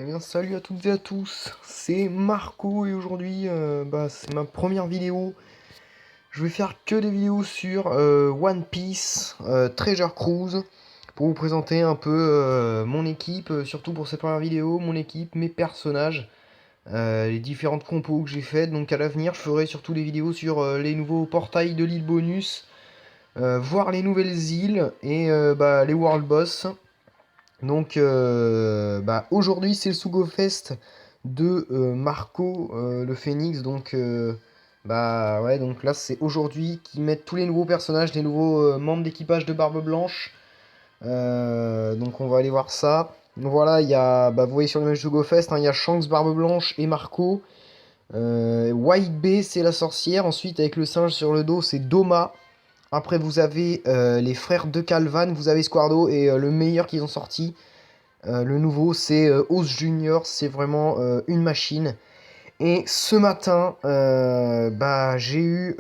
Eh bien, salut à toutes et à tous, c'est Marco et aujourd'hui, c'est ma première vidéo. Je vais faire que des vidéos sur One Piece, Treasure Cruise, pour vous présenter un peu mon équipe, surtout pour cette première vidéo, mon équipe, mes personnages, les différentes compos que j'ai faites. Donc à l'avenir, je ferai surtout des vidéos sur les nouveaux portails de l'île bonus, voir les nouvelles îles et les World Boss. Donc aujourd'hui c'est le Sugo Fest de Marco le Phénix. Donc donc là c'est aujourd'hui qu'ils mettent tous les nouveaux personnages, les nouveaux membres d'équipage de Barbe Blanche. Donc on va aller voir ça. Donc voilà, il y a, vous voyez sur l'image Sugo Fest, hein, il y a Shanks, Barbe Blanche et Marco. White Bee c'est la sorcière. Ensuite avec le singe sur le dos c'est Doma. Après vous avez les frères de Calvan, vous avez Squardo et le meilleur qu'ils ont sorti. Le nouveau, c'est Oz Junior, c'est vraiment une machine. Et ce matin, j'ai eu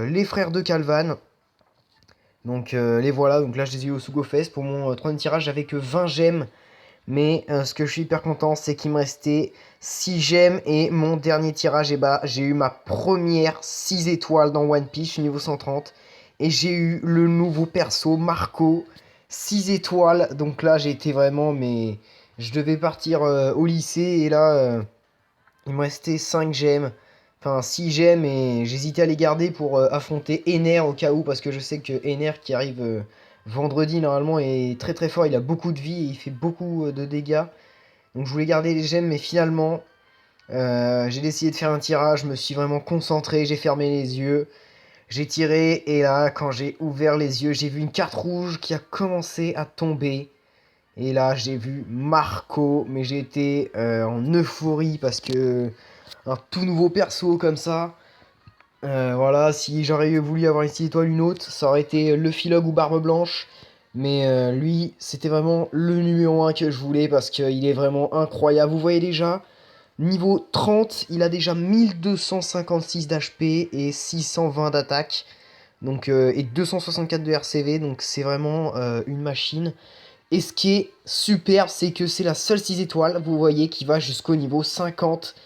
les frères de Calvan. Donc les voilà, donc là je les ai eu au Sugofest. Pour mon troisième tirage, j'avais que 20 gemmes. Mais ce que je suis hyper content, c'est qu'il me restait 6 gemmes. Et mon dernier tirage, j'ai eu ma première 6 étoiles dans One Piece, je suis niveau 130. Et j'ai eu le nouveau perso, Marco, 6 étoiles. Donc là, j'ai été vraiment, mais je devais partir au lycée. Et là, il me restait 5 gemmes. Enfin, 6 gemmes. Et j'hésitais à les garder pour affronter Ener au cas où. Parce que je sais que Ener qui arrive vendredi, normalement, est très très fort. Il a beaucoup de vie et il fait beaucoup de dégâts. Donc je voulais garder les gemmes. Mais finalement, j'ai décidé de faire un tirage. Je me suis vraiment concentré. J'ai fermé les yeux. J'ai tiré et là, quand j'ai ouvert les yeux, j'ai vu une carte rouge qui a commencé à tomber. Et là, j'ai vu Marco, mais j'ai été en euphorie parce que un tout nouveau perso comme ça. Voilà, si j'aurais voulu avoir une petite étoile, une autre, ça aurait été le Philog ou Barbe Blanche. Mais lui, c'était vraiment le numéro un que je voulais parce qu'il est vraiment incroyable. Vous voyez déjà, niveau 30, il a déjà 1256 d'HP et 620 d'attaque. Donc, et 264 de RCV, donc c'est vraiment une machine. Et ce qui est super, c'est que c'est la seule 6 étoiles, vous voyez, qui va jusqu'au niveau 50.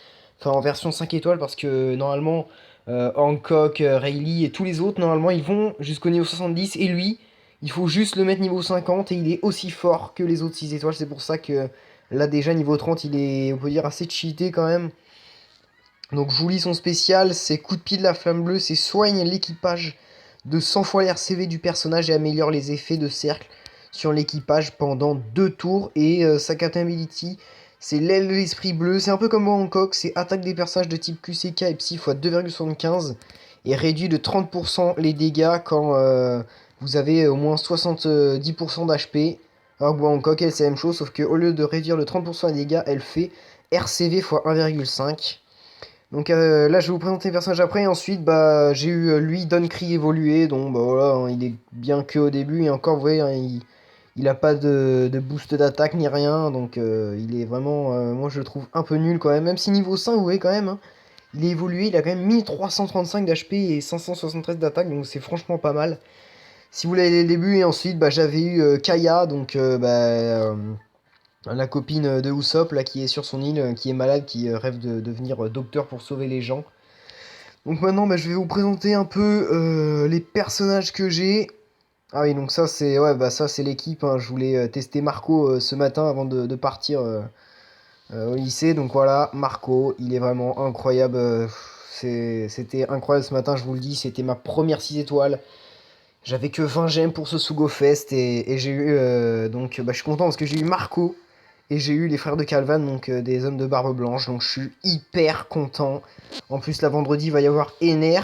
Enfin, en version 5 étoiles, parce que normalement, Hancock, Rayleigh et tous les autres, normalement, ils vont jusqu'au niveau 70. Et lui, il faut juste le mettre niveau 50 et il est aussi fort que les autres 6 étoiles. C'est pour ça que là, déjà, niveau 30, il est, on peut dire, assez cheaté quand même. Donc, je vous lis son spécial, c'est coup de pied de la flamme bleue, c'est soigne l'équipage de 100 fois l'RCV du personnage et améliore les effets de cercle sur l'équipage pendant 2 tours. Et sa capability, c'est l'aile de l'esprit bleu, c'est un peu comme Hancock, c'est attaque des personnages de type QCK et Psy x 2,75 et réduit de 30% les dégâts quand vous avez au moins 70% d'HP. Alors que Hancock, elle, c'est la même chose, sauf qu'au lieu de réduire de 30% les dégâts, elle fait RCV x 1,5. Donc là, je vais vous présenter les personnages après. Et ensuite, j'ai eu lui, Doncry évolué. Donc voilà, hein, il est bien que au début. Et encore, vous voyez, hein, il a pas de boost d'attaque ni rien. Donc il est vraiment, moi je le trouve un peu nul quand même. Même si niveau 5, vous voyez quand même, hein, il est évolué. Il a quand même 1335 d'HP et 573 d'attaque. Donc c'est franchement pas mal. Si vous l'avez dès le début. Et ensuite, j'avais eu Kaya. Donc la copine de Usopp là qui est sur son île, qui est malade, qui rêve de devenir docteur pour sauver les gens. Donc maintenant je vais vous présenter un peu les personnages que j'ai. Ah oui, donc ça c'est ouais, ça c'est l'équipe, hein. Je voulais tester Marco ce matin avant de partir au lycée. Donc voilà, Marco, il est vraiment incroyable. C'était incroyable ce matin, je vous le dis, c'était ma première 6 étoiles. J'avais que 20 gemmes pour ce Sugo Fest et j'ai eu je suis content parce que j'ai eu Marco et j'ai eu les frères de Calvan, donc des hommes de barbe blanche, donc je suis hyper content. En plus là vendredi il va y avoir Ener,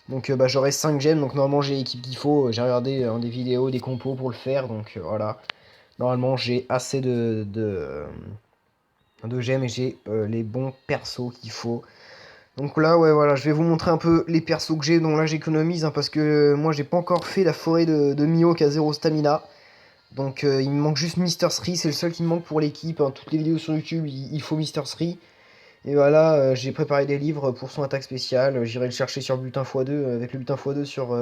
donc j'aurai 5 gemmes, donc normalement j'ai l'équipe qu'il faut. J'ai regardé des vidéos, des compos pour le faire, donc voilà. Normalement j'ai assez de gemmes et j'ai les bons persos qu'il faut. Donc là, ouais, voilà, je vais vous montrer un peu les persos que j'ai. Donc là, j'économise, hein, parce que moi, j'ai pas encore fait la forêt de Mio qui a 0 stamina. Donc il me manque juste Mister Sri, c'est le seul qui me manque pour l'équipe, hein. Toutes les vidéos sur YouTube, il faut Mister Sri. Et voilà, j'ai préparé des livres pour son attaque spéciale. J'irai le chercher sur Butin x2, avec le Butin x2 sur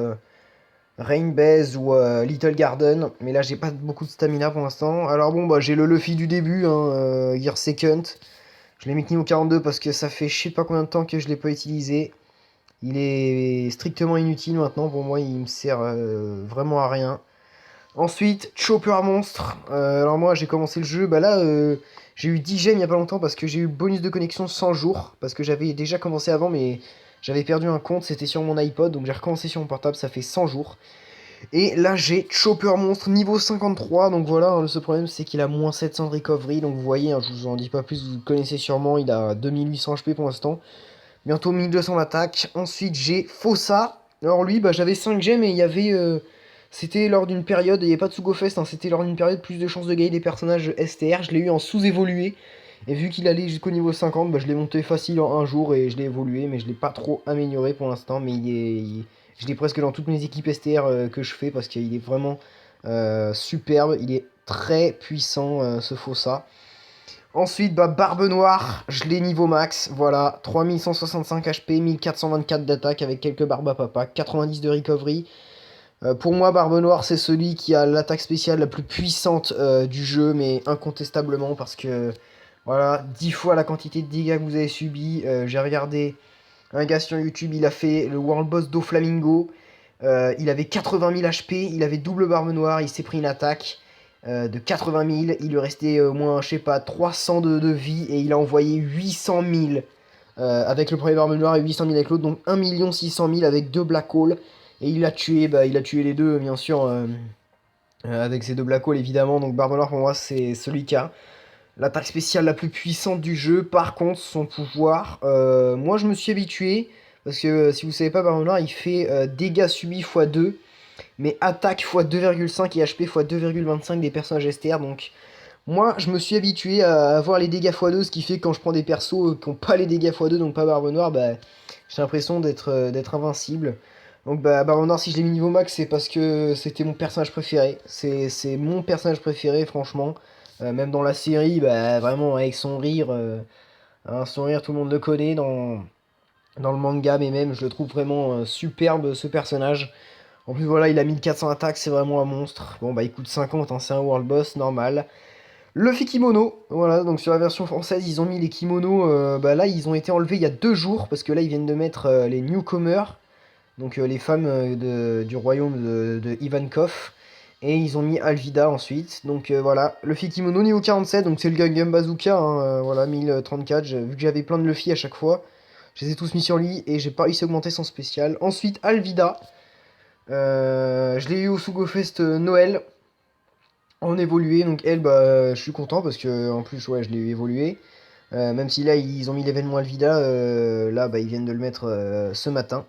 Rainbase ou Little Garden, mais là j'ai pas beaucoup de stamina pour l'instant. Alors bon, bah j'ai le Luffy du début, hein, Gear Second. Je l'ai mis niveau 42 parce que ça fait je sais pas combien de temps que je l'ai pas utilisé. Il est strictement inutile maintenant pour moi, il me sert vraiment à rien. Ensuite, Chopper Monstre. Alors moi j'ai commencé le jeu, bah là j'ai eu 10 gemmes il y a pas longtemps parce que j'ai eu bonus de connexion 100 jours. Parce que j'avais déjà commencé avant mais j'avais perdu un compte, c'était sur mon iPod, donc j'ai recommencé sur mon portable, ça fait 100 jours. Et là j'ai Chopper Monstre niveau 53, donc voilà, hein, le seul problème c'est qu'il a moins 700 de recovery, donc vous voyez, hein, je vous en dis pas plus, vous le connaissez sûrement, il a 2800 HP pour l'instant, bientôt 1200 d'attaque. Ensuite j'ai Fossa, alors lui bah, j'avais 5 gemmes et il y avait, c'était lors d'une période, il n'y avait pas de Sugofest, hein, c'était lors d'une période plus de chances de gagner des personnages STR, je l'ai eu en sous-évolué, et vu qu'il allait jusqu'au niveau 50, bah, je l'ai monté facile en un jour et je l'ai évolué, mais je l'ai pas trop amélioré pour l'instant, mais je l'ai presque dans toutes mes équipes STR que je fais parce qu'il est vraiment superbe, il est très puissant ce Fossa. Ensuite, bah, Barbe Noire, je l'ai niveau max, voilà, 3165 HP, 1424 d'attaque avec quelques barbes à papa, 90 de recovery. Pour moi, Barbe Noire, c'est celui qui a l'attaque spéciale la plus puissante du jeu, mais incontestablement, parce que, voilà, 10 fois la quantité de dégâts que vous avez subi. J'ai regardé un gars sur YouTube, il a fait le World Boss Doflamingo. Il avait 80 000 HP, il avait double Barbe Noire, il s'est pris une attaque de 80 000. Il lui restait au moins, je sais pas, 300 de vie, et il a envoyé 800 000 avec le premier Barbe Noire et 800 000 avec l'autre, donc 1 600 000 avec deux Black Hole. Et il a tué, bah, il a tué les deux, bien sûr, avec ses deux Black Hole, évidemment. Donc Barbe Noire, pour moi, c'est celui qui a l'attaque spéciale la plus puissante du jeu. Par contre, son pouvoir, moi, je me suis habitué. Parce que si vous savez pas, Barbe Noire, il fait dégâts subis x2, mais attaque x 2,5 et HP x 2,25 des personnages STR. Donc, moi, je me suis habitué à avoir les dégâts x2, ce qui fait que quand je prends des persos qui n'ont pas les dégâts x2, donc pas Barbe Noire, bah, j'ai l'impression d'être invincible. Donc bah, Barbe Noire, si je l'ai mis niveau max, c'est parce que c'était mon personnage préféré. C'est mon personnage préféré, franchement. Même dans la série, bah, vraiment, avec son rire, son rire, tout le monde le connaît dans le manga, mais même, je le trouve vraiment superbe, ce personnage. En plus, voilà, il a 1400 attaques, c'est vraiment un monstre. Bon, bah, il coûte 50, hein, c'est un World Boss, normal. Luffy Kimono, voilà, donc sur la version française, ils ont mis les kimonos, bah là, ils ont été enlevés il y a 2 jours, parce que là, ils viennent de mettre les newcomers, donc les femmes du royaume de Ivankov, et ils ont mis Alvida ensuite, donc voilà, Luffy Kimono niveau 47, donc c'est le Gundam Bazooka, hein, voilà, 1034, vu que j'avais plein de Luffy à chaque fois, je les ai tous mis sur lui, et j'ai pas réussi à augmenter son spécial. Ensuite, Alvida, je l'ai eu au Sugofest Noël, en évolué, donc elle, bah, je suis content, parce que en plus, ouais, je l'ai eu évolué, même si là, ils ont mis l'événement Alvida, là, bah, ils viennent de le mettre ce matin.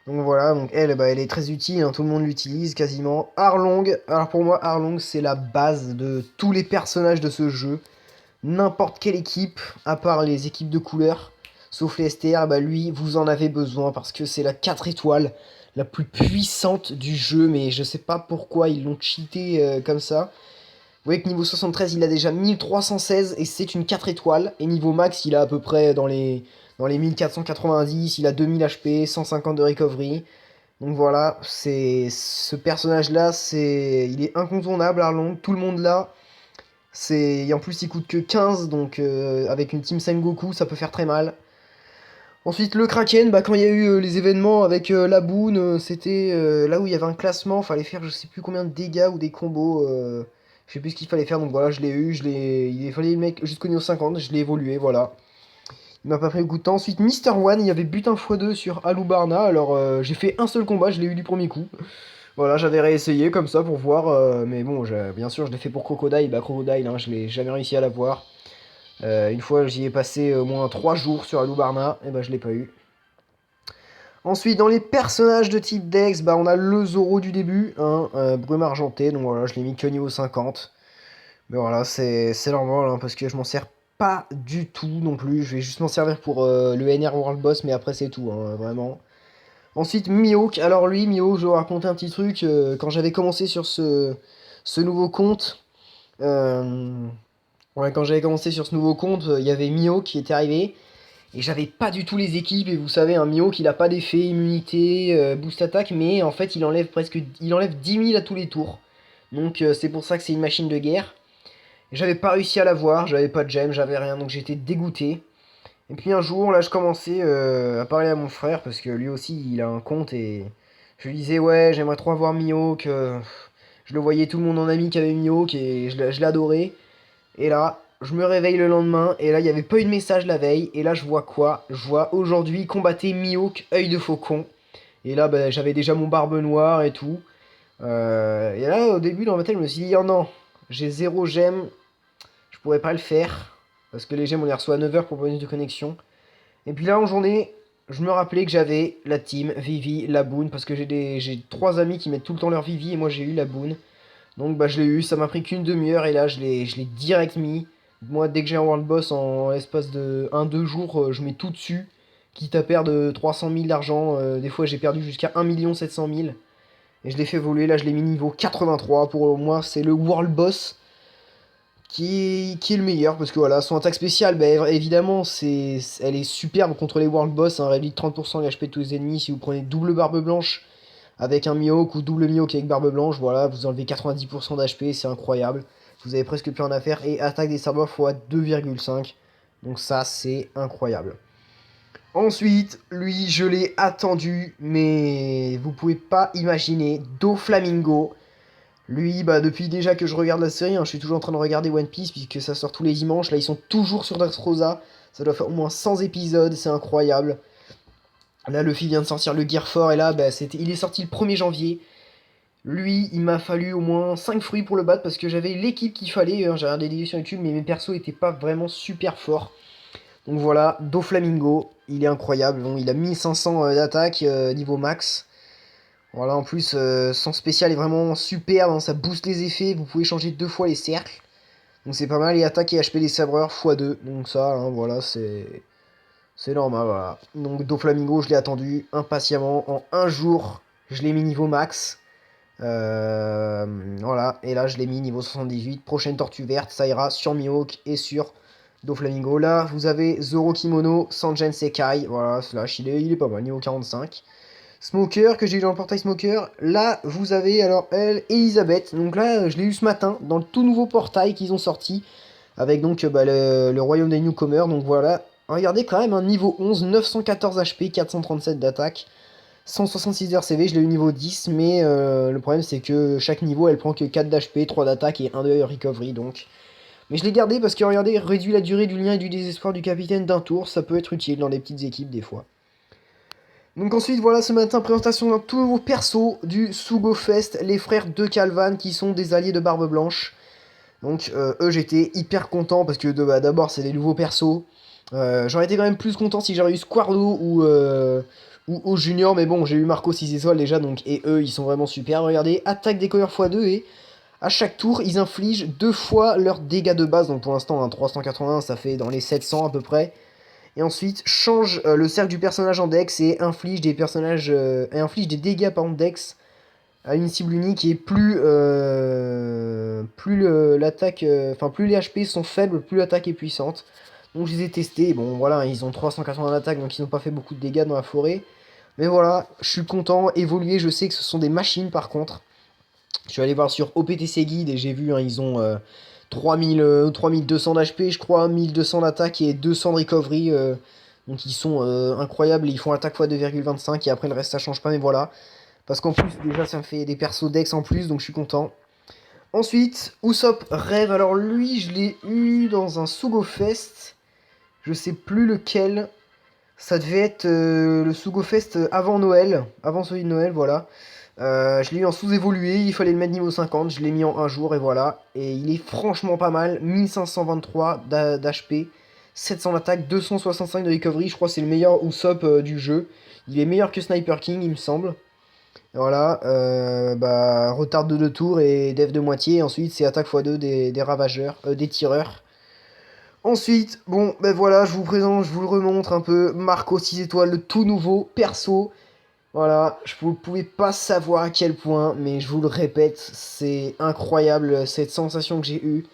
Donc voilà, donc elle, bah, elle est très utile, hein, tout le monde l'utilise quasiment. Arlong, alors pour moi, Arlong, c'est la base de tous les personnages de ce jeu. N'importe quelle équipe, à part les équipes de couleur, sauf les STR, bah lui, vous en avez besoin parce que c'est la 4 étoiles la plus puissante du jeu, mais je sais pas pourquoi ils l'ont cheaté comme ça. Vous voyez que niveau 73, il a déjà 1316 et c'est une 4 étoiles. Et niveau max, il a à peu près dans les 1490, il a 2000 HP, 150 de recovery. Donc voilà, c'est ce personnage-là, il est incontournable, Arlong, tout le monde l'a. Et en plus, il coûte que 15, donc avec une Team Sengoku, ça peut faire très mal. Ensuite, le Kraken, bah, quand il y a eu les événements avec la Boon, c'était là où il y avait un classement, fallait faire je sais plus combien de dégâts ou des combos, je sais plus ce qu'il fallait faire, donc voilà, je l'ai eu, il fallait le mec jusqu'au niveau 50, je l'ai évolué, voilà. Il m'a pas pris beaucoup de temps. Ensuite, Mister One, il y avait butin x2 sur Alubarna, alors j'ai fait un seul combat, je l'ai eu du premier coup. Voilà, j'avais réessayé comme ça pour voir, mais bon, bien sûr, je l'ai fait pour Crocodile, bah Crocodile, hein, je l'ai jamais réussi à l'avoir. Une fois, j'y ai passé au moins 3 jours sur Alubarna, et bah je l'ai pas eu. Ensuite, dans les personnages de type Dex, bah, on a le Zoro du début, hein, Brume Argentée, donc voilà, je l'ai mis que niveau 50. Mais voilà, c'est normal, hein, parce que je m'en sers pas du tout non plus. Je vais juste m'en servir pour le NR World Boss, mais après c'est tout, hein, vraiment. Ensuite, Mihawk. Alors lui, Mihawk, je vais vous raconter un petit truc. Quand j'avais commencé sur ce nouveau compte, ouais, quand j'avais commencé sur ce nouveau compte, il y avait Mihawk qui était arrivé. Et j'avais pas du tout les équipes, et vous savez, un Mihawk il a pas d'effet, immunité, boost attaque, mais en fait il enlève 10 000 à tous les tours. Donc c'est pour ça que c'est une machine de guerre. J'avais pas réussi à l'avoir, j'avais pas de gemme, j'avais rien, donc j'étais dégoûté. Et puis un jour, là, je commençais à parler à mon frère, parce que lui aussi, il a un compte, et je lui disais, ouais, j'aimerais trop avoir Mihawk. Je le voyais tout le monde en ami qui avait Mihawk, et je l'adorais. Et là, je me réveille le lendemain, et là, il n'y avait pas eu de message la veille, et là, je vois quoi? Je vois aujourd'hui combattre Mihawk, œil de faucon. Et là, bah, j'avais déjà mon barbe noire et tout. Et là, au début, dans ma tête, je me suis dit, oh non, j'ai 0 gemme, je pourrais pas le faire. Parce que les gemmes, on les reçoit à 9 heures pour bonus de connexion. Et puis là, en journée, je me rappelais que j'avais la team, Vivi, la Boone, parce que j'ai 3 amis qui mettent tout le temps leur Vivi, et moi j'ai eu la Boone. Donc bah je l'ai eu, ça m'a pris qu'une demi-heure, et là je l'ai direct mis. Moi, dès que j'ai un World Boss en l'espace de 1-2 jours, je mets tout dessus. Quitte à perdre 300 000 d'argent, des fois j'ai perdu jusqu'à 1 700 000. Et je l'ai fait évoluer, là je l'ai mis niveau 83, pour moi c'est le World Boss qui est le meilleur, parce que voilà, son attaque spéciale, bah, évidemment, elle est superbe contre les World Boss, hein, réduit de 30% les HP de tous les ennemis. Si vous prenez double barbe blanche avec un Mihawk, ou double Mihawk avec barbe blanche, voilà, vous enlevez 90% d'HP, c'est incroyable. Vous avez presque plus rien à faire, et attaque des serveurs x 2,5, donc ça, c'est incroyable. Ensuite, lui, je l'ai attendu, mais vous pouvez pas imaginer, Doflamingo. Lui, bah depuis déjà que je regarde la série, hein, je suis toujours en train de regarder One Piece, puisque ça sort tous les dimanches. Là, ils sont toujours sur Dressrosa. Ça doit faire au moins 100 épisodes, c'est incroyable. Là, Luffy vient de sortir le Gear 4, et là, bah, il est sorti le 1er janvier. Lui, il m'a fallu au moins 5 fruits pour le battre, parce que j'avais l'équipe qu'il fallait. Hein, j'ai regardé des vidéos sur YouTube, mais mes persos étaient pas vraiment super forts. Donc voilà, Doflamingo, il est incroyable. Bon, il a 1500 d'attaque, niveau max. Voilà, en plus, son spécial est vraiment superbe, hein, ça booste les effets, vous pouvez changer 2 fois les cercles. Donc c'est pas mal, et attaque et HP des sabreurs x2, donc ça, hein, voilà, c'est normal, voilà. Donc Doflamingo, je l'ai attendu impatiemment, en 1 jour, je l'ai mis niveau max. Voilà, et là je l'ai mis niveau 78, prochaine tortue verte, ça ira sur Mihawk et sur Doflamingo. Là, vous avez Zoro Kimono, Sanjen Sekai, voilà, slash, il est pas mal, niveau 45. Smoker, que j'ai eu dans le portail Smoker. Là, vous avez alors elle et Elisabeth. Donc là, je l'ai eu ce matin dans le tout nouveau portail qu'ils ont sorti. Avec donc bah, le royaume des newcomers. Donc voilà. Regardez quand même un niveau 11, 914 HP, 437 d'attaque, 166 d'RCV. Je l'ai eu niveau 10. Mais le problème, c'est que chaque niveau, elle prend que 4 d'HP, 3 d'attaque et 1 de recovery. Donc. Mais je l'ai gardé parce que regardez, réduit la durée du lien et du désespoir du capitaine d'1 tour. Ça peut être utile dans des petites équipes des fois. Donc ensuite, voilà, ce matin, présentation d'un tout nouveau perso du Sugo Fest, les frères de Calvan, qui sont des alliés de Barbe Blanche. Donc eux, j'étais hyper content, parce que bah, d'abord, c'est des nouveaux persos. J'aurais été quand même plus content si j'avais eu Squardo ou au Junior, mais bon, j'ai eu Marco 6 étoiles déjà, donc, et eux, ils sont vraiment super. Regardez, attaque des coeurs x2, et à chaque tour, ils infligent 2 fois leurs dégâts de base. Donc pour l'instant, un 380, ça fait dans les 700 à peu près. Et ensuite, change le cercle du personnage en dex et inflige des dégâts par dex à une cible unique, et plus l'attaque, enfin plus les HP sont faibles, plus l'attaque est puissante. Donc je les ai testés. Bon voilà, ils ont 380 d'attaque, donc ils n'ont pas fait beaucoup de dégâts dans la forêt. Mais voilà, je suis content. Évoluer, je sais que ce sont des machines par contre. Je suis allé voir sur OPTC Guide et j'ai vu, hein, ils ont 3200 d'HP, je crois, 1200 d'attaque et 200 de recovery. Donc ils sont incroyables, ils font attaque x 2,25 et après le reste ça change pas, mais voilà. Parce qu'en plus, déjà, ça me fait des persos dex en plus, donc je suis content. Ensuite, Usopp Rêve, alors lui, je l'ai eu dans un Sugo Fest. Je sais plus lequel. Ça devait être le Sugo Fest avant Noël, avant celui de Noël, voilà. Je l'ai eu en sous-évolué, il fallait le mettre niveau 50, je l'ai mis en 1 jour et voilà. Et il est franchement pas mal, 1523 d'HP, 700 d'attaque, 265 de recovery, je crois que c'est le meilleur Usopp du jeu. Il est meilleur que Sniper King, il me semble. Et voilà, bah, retard de 2 tours et def de moitié. Ensuite, c'est attaque x2 des ravageurs, des tireurs. Ensuite, bon, ben voilà, je vous présente, je vous le remontre un peu. Marco 6 étoiles, le tout nouveau perso. Voilà, vous ne pouvez pas savoir à quel point, mais je vous le répète, c'est incroyable cette sensation que j'ai eue.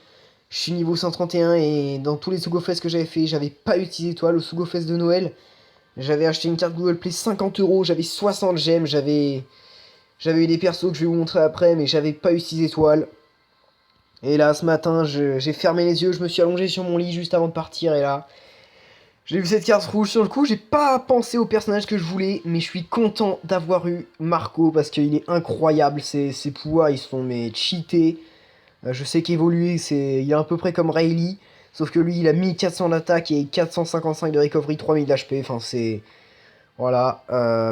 Je suis niveau 131 et dans tous les Sugofest que j'avais fait, j'avais pas eu 10 étoiles. Au Sugofest de Noël, j'avais acheté une carte Google Play 50 euros, j'avais 60 gemmes, j'avais eu des persos que je vais vous montrer après, mais j'avais pas eu 6 étoiles. Et là, ce matin, j'ai fermé les yeux, je me suis allongé sur mon lit juste avant de partir, et là, j'ai vu cette carte rouge sur le coup. J'ai pas pensé au personnage que je voulais, mais je suis content d'avoir eu Marco parce qu'il est incroyable. Ses pouvoirs, ils sont mais cheatés. Je sais qu'évoluer, il est à peu près comme Rayleigh, sauf que lui, il a 1400 d'attaque et 455 de recovery, 3000 d'HP. Enfin, c'est voilà.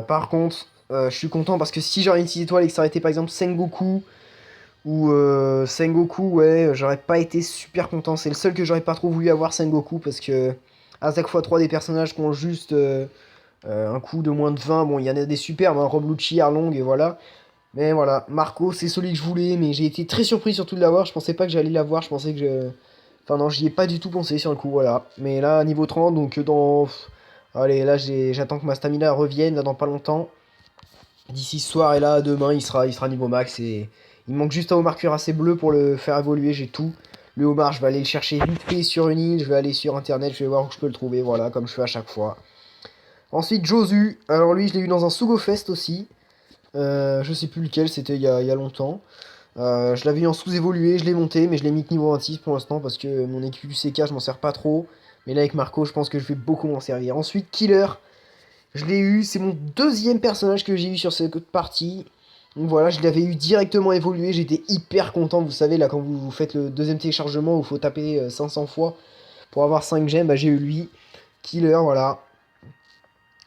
Par contre, je suis content parce que si j'aurais une 6 étoiles et que ça aurait été par exemple Sengoku ou Sengoku, ouais, j'aurais pas été super content. C'est le seul que j'aurais pas trop voulu avoir, Sengoku, parce que à chaque fois 3 des personnages qui ont juste un coup de moins de 20. Bon, il y en a des superbes, hein, Rob Lucci, Arlong, et voilà. Mais voilà, Marco, c'est celui que je voulais, mais j'ai été très surpris surtout de l'avoir. Je pensais pas que j'allais l'avoir, je pensais que je. Enfin, non, j'y ai pas du tout pensé sur le coup, voilà. Mais là, niveau 30, donc dans. Allez, là, j'attends que ma stamina revienne, là, dans pas longtemps. D'ici ce soir et là, demain, il sera niveau max. Et il me manque juste un homard cuirassé bleu pour le faire évoluer, j'ai tout. Le homard, je vais aller le chercher vite fait sur une île, je vais aller sur internet, je vais voir où je peux le trouver, voilà, comme je fais à chaque fois. Ensuite, Josu, alors lui, je l'ai eu dans un Sugofest aussi. Je sais plus lequel, c'était il y a longtemps. Je l'avais eu en sous-évolué, je l'ai monté, mais je l'ai mis que niveau 26 pour l'instant parce que mon équipe UCK, je m'en sers pas trop. Mais là, avec Marco, je pense que je vais beaucoup m'en servir. Ensuite, Killer, je l'ai eu, c'est mon deuxième personnage que j'ai eu sur cette partie. Donc voilà, je l'avais eu directement évolué, j'étais hyper content. Vous savez, là, quand vous faites le deuxième téléchargement où il faut taper 500 fois pour avoir 5 gemmes, bah, j'ai eu lui. Killer, voilà.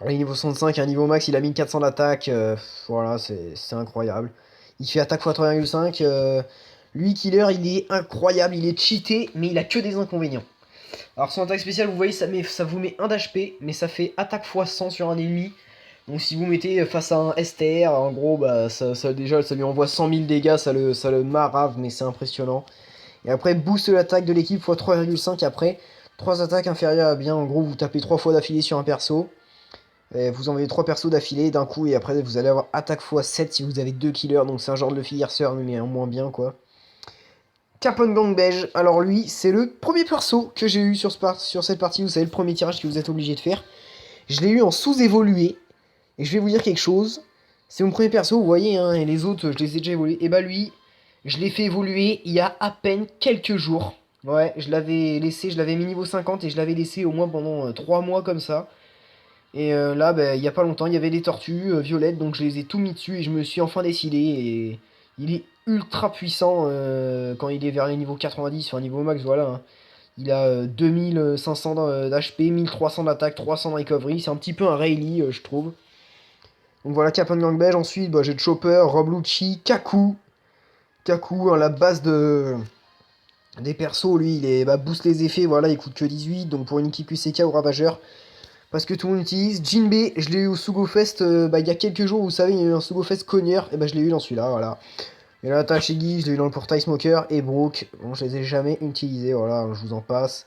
Il est niveau 65, un niveau max, il a 1400 d'attaque. Voilà, c'est incroyable. Il fait attaque x 3,5. Lui, Killer, il est incroyable. Il est cheaté, mais il a que des inconvénients. Alors, son attaque spéciale, vous voyez, ça vous met 1 d'HP, mais ça fait attaque x 100 sur un ennemi. Donc, si vous mettez face à un STR, en gros, bah, déjà, ça lui envoie 100 000 dégâts. Ça le marave, mais c'est impressionnant. Et après, boost l'attaque de l'équipe x 3,5. Après, 3 attaques inférieures à bien. En gros, vous tapez 3 fois d'affilée sur un perso. Et vous envoyez 3 persos d'affilée d'un coup et après vous allez avoir attaque x7 si vous avez 2 killers, donc c'est un genre de Luffy Sœur mais en moins bien quoi. Capon Gang Beige, alors lui c'est le premier perso que j'ai eu sur cette partie, vous savez le premier tirage que vous êtes obligé de faire. Je l'ai eu en sous-évolué et je vais vous dire quelque chose, c'est mon premier perso vous voyez hein, et les autres je les ai déjà évolués, et bah lui je l'ai fait évoluer il y a à peine quelques jours. Ouais, je l'avais mis niveau 50 et je l'avais laissé au moins pendant 3 mois comme ça. Et là, bah, il n'y a pas longtemps, il y avait des tortues violettes, donc je les ai tout mis dessus et je me suis enfin décidé. Et il est ultra puissant quand il est vers les niveaux 90, enfin niveau max, voilà. Hein. Il a 2500 d'HP, 1300 d'attaque, 300 de recovery. C'est un petit peu un Rayleigh, je trouve. Donc voilà, Captain Gang Beige. Ensuite, bah, j'ai Chopper, Rob Lucci, Kaku. Kaku, hein, la base des persos, lui, il est boost les effets, voilà, il coûte que 18. Donc pour une équipe UCK ou Ravageur. Parce que tout le monde utilise. Jinbe, je l'ai eu au Sugofest il y a quelques jours, vous savez, il y a eu un Sugofest Cogneur, et je l'ai eu dans celui-là, voilà. Et là, Tashigi, je l'ai eu dans le portail Smoker, et Brook, bon, je les ai jamais utilisés, voilà, je vous en passe.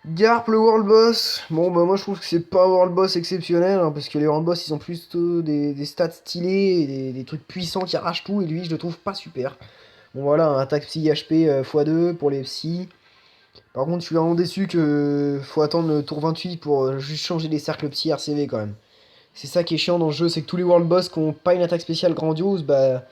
Garp, le World Boss, bon, bah moi je trouve que c'est pas un World Boss exceptionnel, hein, parce que les World Boss ils ont plutôt des stats stylés, et des trucs puissants qui arrachent tout, et lui je le trouve pas super. Bon voilà, un attaque psy HP x2 pour les psy. Par contre, je suis vraiment déçu que faut attendre le tour 28 pour juste changer les cercles psy RCV quand même. C'est ça qui est chiant dans le jeu, c'est que tous les World Boss qui ont pas une attaque spéciale grandiose, bah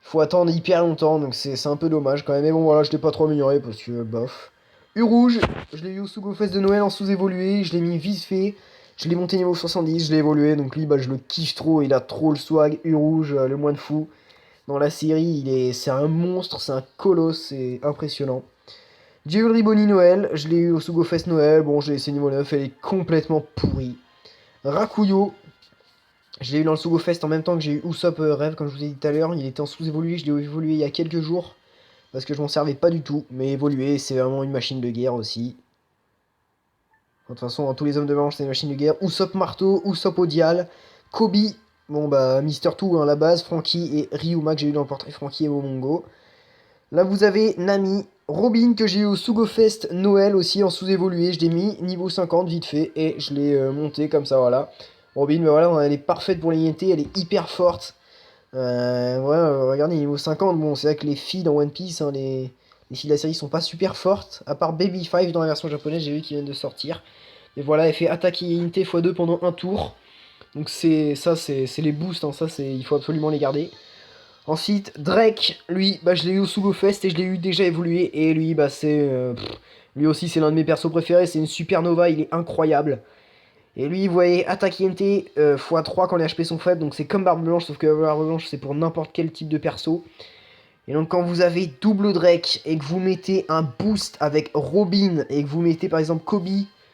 faut attendre hyper longtemps, donc c'est un peu dommage quand même. Mais bon voilà, je l'ai pas trop amélioré parce que bof. U-Rouge, je l'ai eu au Sugofest de Noël en sous-évolué, je l'ai mis vite fait, je l'ai monté niveau 70, je l'ai évolué, donc lui bah je le kiffe trop, il a trop le swag, U-Rouge, le moine fou. Dans la série, c'est un monstre, c'est un colosse, c'est impressionnant. Jewelry Bonnie Noël, je l'ai eu au Sugofest Noël, bon je l'ai laissé niveau 9, elle est complètement pourrie. Rakuyo, je l'ai eu dans le Sugofest en même temps que j'ai eu Usopp Rêve, comme je vous ai dit tout à l'heure, il était en sous-évolué, je l'ai évolué il y a quelques jours, parce que je m'en servais pas du tout, mais évolué, c'est vraiment une machine de guerre aussi. De toute façon, tous les hommes de manche, c'est une machine de guerre. Usopp Marteau, Usopp Odial, Kobe, bon bah Mister Two, hein, la base, Frankie et Ryuma que j'ai eu dans le portrait Frankie et Momongo. Là, vous avez Nami, Robin que j'ai eu au Sugofest Noël aussi en sous-évolué. Je l'ai mis niveau 50 vite fait et je l'ai monté comme ça, voilà. Robin, bah voilà, elle est parfaite pour l'INT, elle est hyper forte. Regardez, niveau 50, bon, c'est vrai que les filles dans One Piece, hein, Les filles de la série sont pas super fortes. À part Baby 5 dans la version japonaise, j'ai vu qu'ils viennent de sortir. Et voilà, elle fait attaque illimitée x2 pendant un tour. Donc c'est les boosts, hein, ça il faut absolument les garder. Ensuite, Drake, lui, bah, je l'ai eu au Sugo Fest et je l'ai eu déjà évolué. Et lui, bah, lui aussi, c'est l'un de mes persos préférés. C'est une supernova, il est incroyable. Et lui, vous voyez, attaque INT x3 quand les HP sont faibles. Donc c'est comme Barbe Blanche, sauf que Barbe Blanche, c'est pour n'importe quel type de perso. Et donc quand vous avez double Drake et que vous mettez un boost avec Robin et que vous mettez par exemple Kobe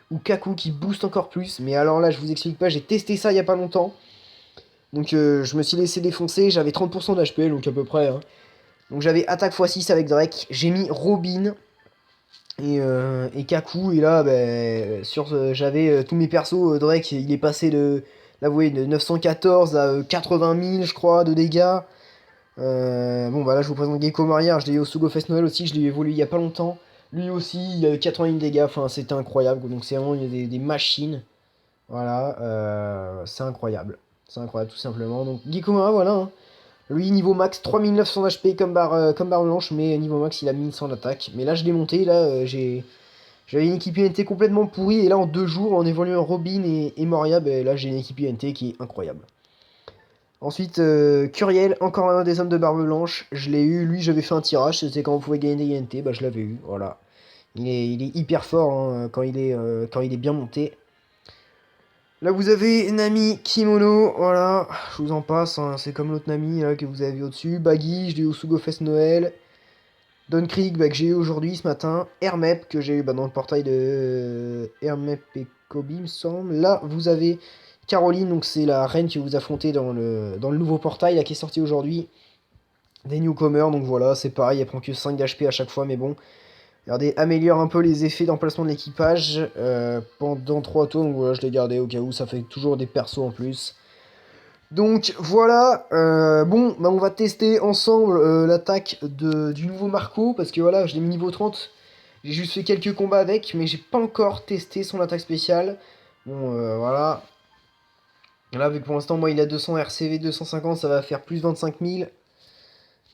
ou Kaku qui booste encore plus. Mais alors là, je vous explique pas, j'ai testé ça il y a pas longtemps. Donc je me suis laissé défoncer, j'avais 30% d'HP, donc à peu près, hein. Donc j'avais attaque x6 avec Drake, j'ai mis Robin et Kaku, et là, j'avais tous mes persos, Drake, il est passé de, là vous voyez, de 914 à 80 000, je crois, de dégâts. Bon, bah là, je vous présente Gecko Maria, je l'ai eu au Sugo Fest Noël aussi, je l'ai évolué il y a pas longtemps. Lui aussi, il a eu 80 000 dégâts, enfin, c'était incroyable, donc c'est vraiment des machines. Voilà, c'est incroyable. C'est incroyable, tout simplement. Donc, Gecko Maria, voilà, hein. Lui, niveau max, 3900 HP comme barre blanche, mais niveau max, il a 1100 d'attaque. Mais là, je l'ai monté, là, j'avais une équipe UNT complètement pourrie, et là, en 2 jours, en évoluant Robin et Moria, ben, là, j'ai une équipe UNT qui est incroyable. Ensuite, Curiel, encore un des hommes de barbe blanche, je l'ai eu, lui, j'avais fait un tirage, c'était quand on pouvait gagner des UNT, bah, je l'avais eu, voilà. Il est hyper fort hein, quand il est bien monté. Là, vous avez Nami Kimono, voilà, je vous en passe, hein, c'est comme l'autre Nami là, que vous avez vu au-dessus. Baggy, je l'ai eu au Sugo Fest Noël. Don Krieg, bah, que j'ai eu aujourd'hui, ce matin. Hermep, que j'ai eu bah, dans le portail de Hermep et Kobe, il me semble. Là, vous avez Caroline, donc c'est la reine que vous affrontez dans le nouveau portail là, qui est sorti aujourd'hui. Des newcomers, donc voilà, c'est pareil, elle prend que 5 d'HP à chaque fois, mais bon. Regardez, améliore un peu les effets d'emplacement de l'équipage pendant 3 tours. Donc voilà, je l'ai gardé au cas où, ça fait toujours des persos en plus. Donc voilà, bon, bah, on va tester ensemble l'attaque du nouveau Marco. Parce que voilà, je l'ai mis niveau 30. J'ai juste fait quelques combats avec, mais j'ai pas encore testé son attaque spéciale. Bon, voilà. Là, vu que pour l'instant, moi, il a 200 RCV 250, ça va faire plus 25 000.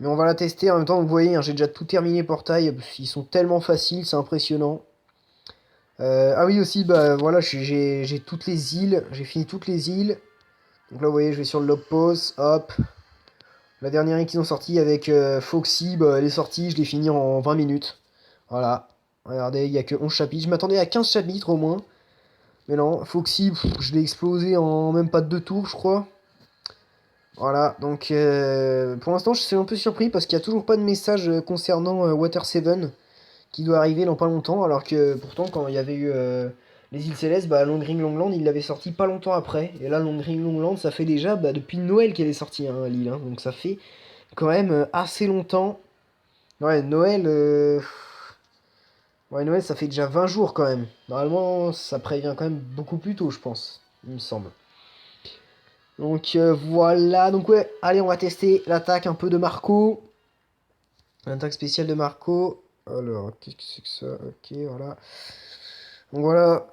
Mais on va la tester en même temps, vous voyez, hein, j'ai déjà tout terminé portail. Ils sont tellement faciles, c'est impressionnant. Ah oui aussi, bah voilà, j'ai toutes les îles, j'ai fini toutes les îles. Donc là vous voyez, je vais sur le log pause, hop. La dernière île qu'ils ont sortie avec Foxy, bah, elle est sortie, je l'ai fini en 20 minutes. Voilà, regardez, il n'y a que 11 chapitres, je m'attendais à 15 chapitres au moins. Mais non, Foxy, je l'ai explosé en même pas 2 tours je crois. Voilà, donc pour l'instant je suis un peu surpris parce qu'il n'y a toujours pas de message concernant Water 7 qui doit arriver dans pas longtemps, alors que pourtant quand il y avait eu les îles Célestes, bah Long Ring Longland il l'avait sorti pas longtemps après, et là Long Ring Longland ça fait déjà bah, depuis Noël qu'elle est sortie hein, l'île, hein, donc ça fait quand même assez longtemps. Ouais, Noël, ouais, Noël ça fait déjà 20 jours quand même, normalement ça prévient quand même beaucoup plus tôt je pense, il me semble. Donc voilà, donc ouais, allez on va tester l'attaque un peu de Marco, l'attaque spéciale de Marco. Alors, qu'est-ce que c'est que ça? Ok, voilà. Donc voilà,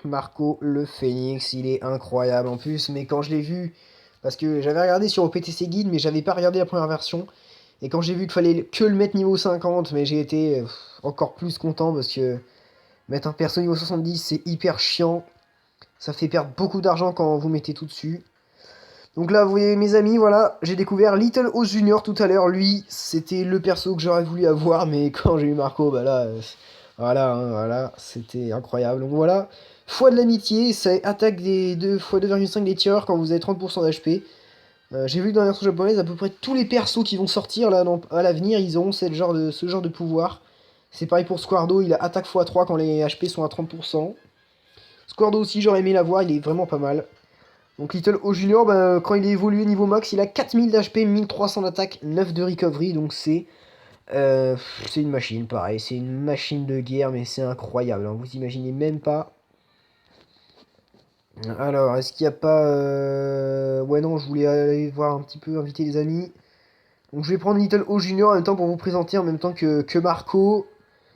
Marco le Phoenix, il est incroyable en plus, mais quand je l'ai vu, parce que j'avais regardé sur OPTC Guide, mais j'avais pas regardé la première version, et quand j'ai vu qu'il fallait que le mettre niveau 50, mais j'ai été encore plus content, parce que mettre un perso niveau 70, c'est hyper chiant, ça fait perdre beaucoup d'argent quand vous mettez tout dessus. Donc là, vous voyez mes amis, voilà, j'ai découvert Little House Junior tout à l'heure. Lui, c'était le perso que j'aurais voulu avoir, mais quand j'ai eu Marco, bah là, voilà, hein, voilà, c'était incroyable. Donc voilà, foi de l'amitié, c'est attaque des 2 x 2,5 des tireurs quand vous avez 30% d'HP. J'ai vu que dans la version japonaise, à peu près tous les persos qui vont sortir là à l'avenir, ils auront ce genre de pouvoir. C'est pareil pour Squardo, il a attaque x3 quand les HP sont à 30%. Squardo aussi, j'aurais aimé l'avoir, il est vraiment pas mal. Donc Little O Junior, bah, quand il est évolué niveau max, il a 4000 d'HP, 1300 d'attaque, 9 de recovery, donc c'est une machine, pareil, c'est une machine de guerre, mais c'est incroyable, hein, vous imaginez même pas. Alors, est-ce qu'il n'y a pas... Ouais non, je voulais aller voir un petit peu, inviter les amis. Donc je vais prendre Little O Junior en même temps pour vous présenter, en même temps que Marco.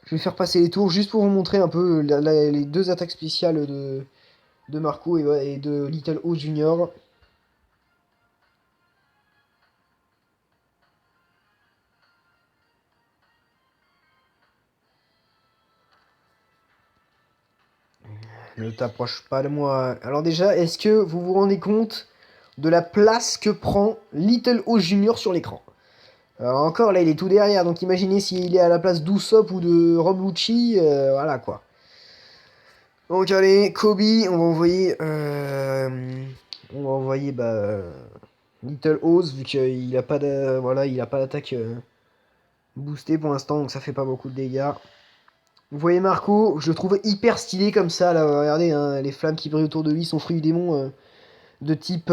Je vais faire passer les tours, juste pour vous montrer un peu les deux attaques spéciales de Marco et de Little O Junior. Ne t'approche pas de moi. Alors déjà, est-ce que vous vous rendez compte de la place que prend Little O Junior sur l'écran? Alors encore, là, il est tout derrière, donc imaginez s'il est à la place d'Usopp ou de Rob Lucci, voilà quoi. Donc allez, Kobe, on va envoyer Little Oz, vu qu'il a pas de, voilà, il a pas d'attaque boostée pour l'instant, donc ça fait pas beaucoup de dégâts. Vous voyez Marco, je le trouve hyper stylé comme ça, là, regardez, hein, les flammes qui brillent autour de lui, son fruit du démon de type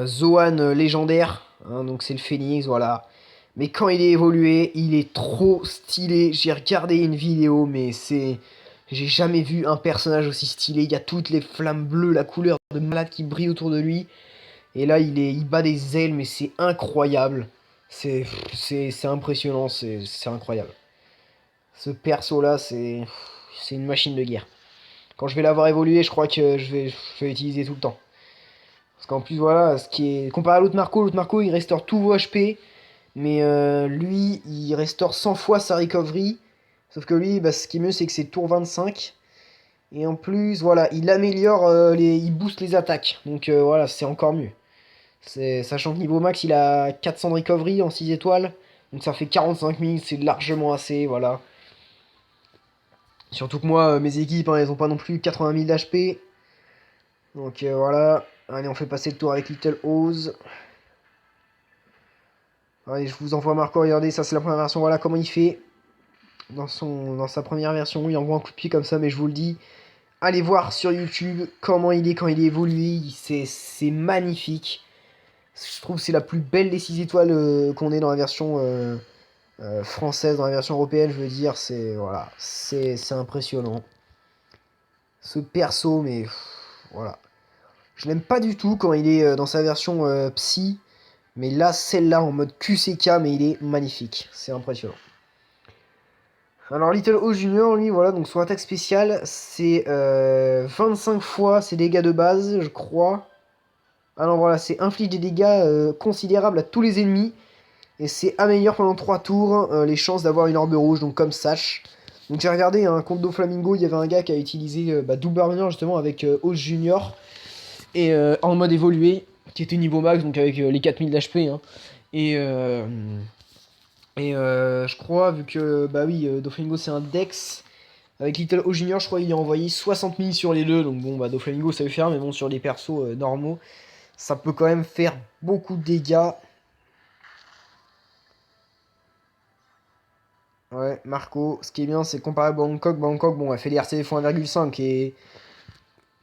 Zoan légendaire, hein, donc c'est le phénix, voilà. Mais quand il est évolué, il est trop stylé. J'ai regardé une vidéo, mais c'est... J'ai jamais vu un personnage aussi stylé. Il y a toutes les flammes bleues, la couleur de malade qui brille autour de lui. Et là, il bat des ailes, mais c'est incroyable. C'est impressionnant, c'est incroyable. Ce perso-là, c'est une machine de guerre. Quand je vais l'avoir évolué, je crois que je vais l'utiliser tout le temps. Parce qu'en plus, voilà, ce qui est... Comparé à l'autre Marco, il restaure tous vos HP. Mais lui, il restaure 100 fois sa recovery. Sauf que lui, bah, ce qui est mieux, c'est que c'est tour 25. Et en plus, voilà, il améliore, il booste les attaques. Donc voilà, c'est encore mieux. Sachant que niveau max, il a 400 de recovery en 6 étoiles. Donc ça fait 45 000, c'est largement assez, voilà. Surtout que moi, mes équipes, hein, elles ont pas non plus 80 000 d'HP. Donc voilà. Allez, on fait passer le tour avec Little Oz. Allez, je vous envoie Marco, regardez, ça c'est la première version, voilà comment il fait. Dans sa première version, il envoie un coup de pied comme ça, mais je vous le dis, allez voir sur YouTube comment il est quand il est évolué, c'est magnifique. Je trouve que c'est la plus belle des 6 étoiles qu'on ait dans la version française, dans la version européenne, je veux dire, voilà, c'est impressionnant. Ce perso, mais voilà. Je l'aime pas du tout quand il est dans sa version psy, mais là, celle-là en mode QCK, mais il est magnifique, c'est impressionnant. Alors Little O Junior, lui, voilà, donc son attaque spéciale, c'est 25 fois ses dégâts de base, je crois. Alors voilà, c'est inflige des dégâts considérables à tous les ennemis. Et c'est améliore pendant 3 tours les chances d'avoir une orbe rouge, donc comme Sash. Donc j'ai regardé un compte Doflamingo, il y avait un gars qui a utilisé Double Armor justement avec Oz Junior. Et en mode évolué, qui était niveau max, donc avec les 4000 d'HP. Hein. Et... je crois, vu que, bah oui, Doflamingo c'est un Dex, avec Little O Junior, je crois qu'il a envoyé 60 000 sur les deux, donc bon, bah Doflamingo ça veut faire, mais bon, sur les persos normaux, ça peut quand même faire beaucoup de dégâts. Ouais, Marco, ce qui est bien, c'est comparé à Bangkok, bon, elle fait des RCD x1,5, et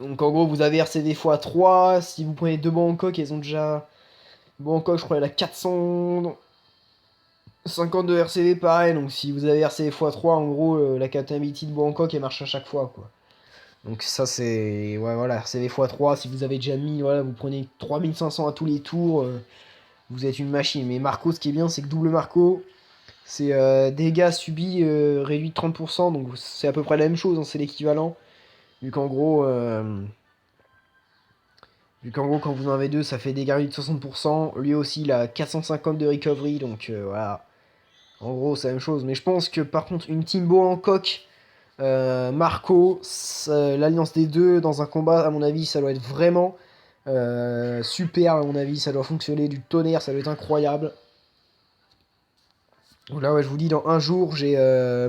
donc en gros, vous avez RCD x3, si vous prenez deux Bangkok, elles ont déjà... Bangkok, je crois, elle a 400... 52 RCD pareil, donc si vous avez RCD x3, en gros, la capability de Bangkok, elle marche à chaque fois, quoi. Donc ça, c'est... Ouais, voilà, RCD x3, si vous avez déjà mis, voilà, vous prenez 3500 à tous les tours, vous êtes une machine. Mais Marco, ce qui est bien, c'est que double Marco, c'est dégâts subis réduits de 30%, donc c'est à peu près la même chose, hein, c'est l'équivalent. Vu qu'en gros, quand vous en avez deux, ça fait dégâts réduits de 60%. Lui aussi, il a 450 de recovery, donc voilà. En gros, c'est la même chose. Mais je pense que par contre, une Timbo en coq, Marco, l'alliance des deux dans un combat, à mon avis, ça doit être vraiment super. À mon avis, ça doit fonctionner du tonnerre, ça doit être incroyable. Donc là, ouais, je vous dis, dans un jour, j'ai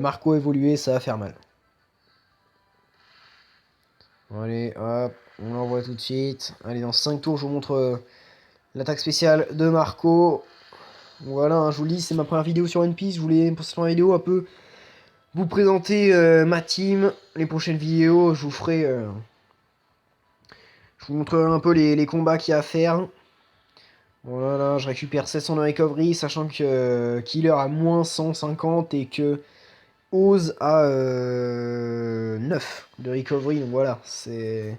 Marco évolué, ça va faire mal. Bon, allez, hop, on l'envoie tout de suite. Allez, dans 5 tours, je vous montre l'attaque spéciale de Marco. Voilà, hein, je vous le dis, c'est ma première vidéo sur One Piece. Je voulais, pour cette première vidéo, un peu vous présenter ma team. Les prochaines vidéos, je vous montrerai un peu les combats qu'il y a à faire. Voilà, je récupère 700 de recovery, sachant que Killer a moins 150 et que Oz a 9 de recovery. Donc voilà, c'est...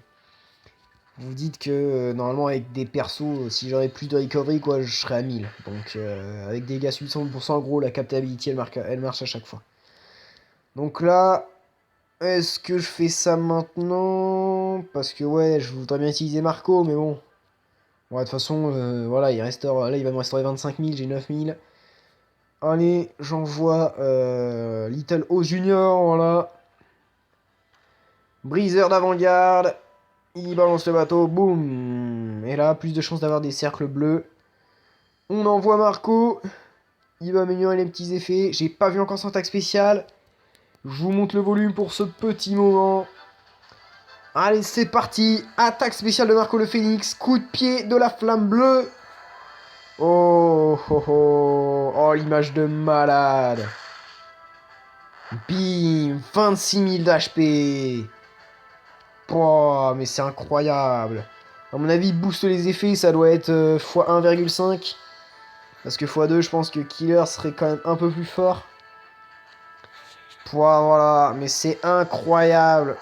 Vous dites que normalement avec des persos, si j'aurais plus de recovery, quoi, je serais à 1000. Donc avec des dégâts subis 100%, en gros, la captability, elle marche à chaque fois. Donc là, est-ce que je fais ça maintenant? Parce que ouais, je voudrais bien utiliser Marco, mais bon. Ouais, de toute façon, voilà, là, il va me restaurer 25 000, j'ai 9 000. Allez, j'envoie Little O Junior, voilà. Briseur d'avant-garde. Il balance le bateau. Boum. Et là, plus de chances d'avoir des cercles bleus. On envoie Marco. Il va améliorer les petits effets. J'ai pas vu encore son attaque spéciale. Je vous montre le volume pour ce petit moment. Allez, c'est parti. Attaque spéciale de Marco le Phénix. Coup de pied de la flamme bleue. Oh, oh, oh. Oh, l'image de malade. Bim. 26 000 d'HP. Oh, mais c'est incroyable. À mon avis, booste les effets. Ça doit être x 1,5. Parce que x2, je pense que Killer serait quand même un peu plus fort. Voilà, mais c'est incroyable.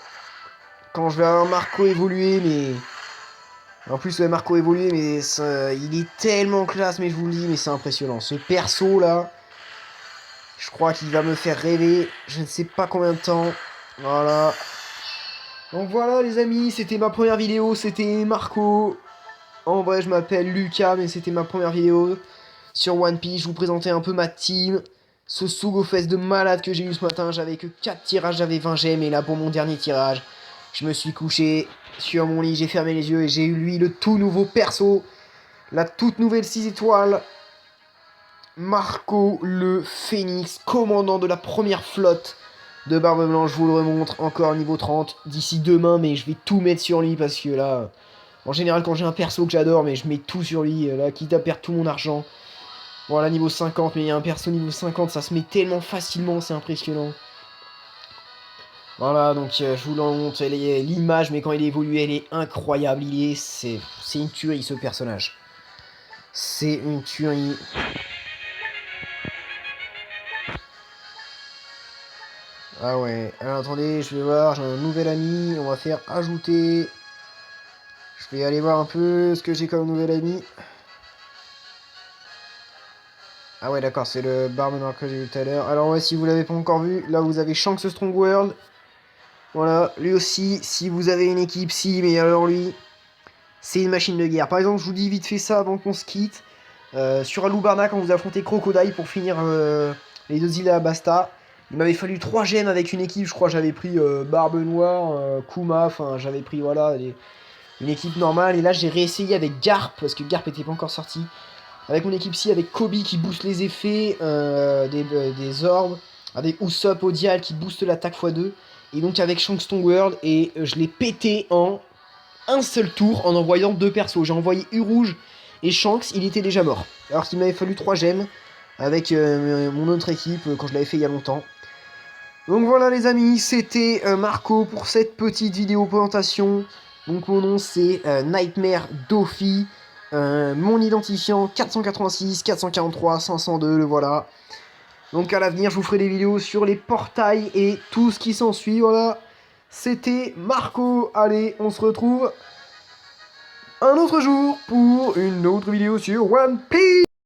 Quand je vais avoir Marco évoluer, mais... En plus, ouais, Marco évoluer, mais il est tellement classe, mais je vous le dis, mais c'est impressionnant. Ce perso, là, je crois qu'il va me faire rêver. Je ne sais pas combien de temps. Voilà. Donc voilà, les amis, c'était ma première vidéo. C'était Marco. En vrai, je m'appelle Lucas, mais c'était ma première vidéo sur One Piece. Je vous présentais un peu ma team. Ce Sugofest de malade que j'ai eu ce matin. J'avais que 4 tirages, j'avais 20 gemmes. Et là, pour mon dernier tirage, je me suis couché sur mon lit, j'ai fermé les yeux et j'ai eu lui le tout nouveau perso. La toute nouvelle 6 étoiles. Marco le Phénix, commandant de la première flotte de Barbe Blanche. Je vous le remontre, encore niveau 30 d'ici demain. Mais je vais tout mettre sur lui parce que là... En général, quand j'ai un perso que j'adore, mais je mets tout sur lui. Là, quitte à perdre tout mon argent. Voilà, niveau 50, mais il y a un perso niveau 50, ça se met tellement facilement, c'est impressionnant. Voilà, donc je vous l'en montre, l'image, mais quand il évolue, elle est incroyable. C'est une tuerie, ce personnage. C'est une tuerie. Ah ouais, alors attendez, je vais voir, j'ai un nouvel ami, on va faire ajouter. Je vais aller voir un peu ce que j'ai comme nouvel ami. Ah ouais, d'accord, c'est le Barbe Noire que j'ai vu tout à l'heure. Alors ouais, si vous l'avez pas encore vu, là vous avez Shanks Strong World. Voilà, lui aussi, si vous avez une équipe, si, mais alors lui, c'est une machine de guerre. Par exemple, je vous dis vite fait ça avant qu'on se quitte. Sur Alubarna, quand vous affrontez Crocodile pour finir les 2 îles à Basta, il m'avait fallu 3 gemmes avec une équipe. Je crois que j'avais pris Barbe Noire, Kuma, enfin j'avais pris voilà une équipe normale. Et là, j'ai réessayé avec Garp, parce que Garp était pas encore sorti. Avec mon équipe-ci, avec Kobe qui booste les effets, des orbes, avec Usopp Odial qui booste l'attaque x2. Et donc avec Shanks Stone World, et je l'ai pété en un seul tour en envoyant 2 persos. J'ai envoyé U-Rouge et Shanks, il était déjà mort. Alors qu'il m'avait fallu 3 gemmes avec mon autre équipe quand je l'avais fait il y a longtemps. Donc voilà les amis, c'était Marco pour cette petite vidéo présentation. Donc mon nom c'est Nightmare Doffy. Mon identifiant 486, 443, 502, le voilà. Donc à l'avenir, je vous ferai des vidéos sur les portails et tout ce qui s'ensuit, voilà. C'était Marco. Allez, on se retrouve un autre jour pour une autre vidéo sur One Piece.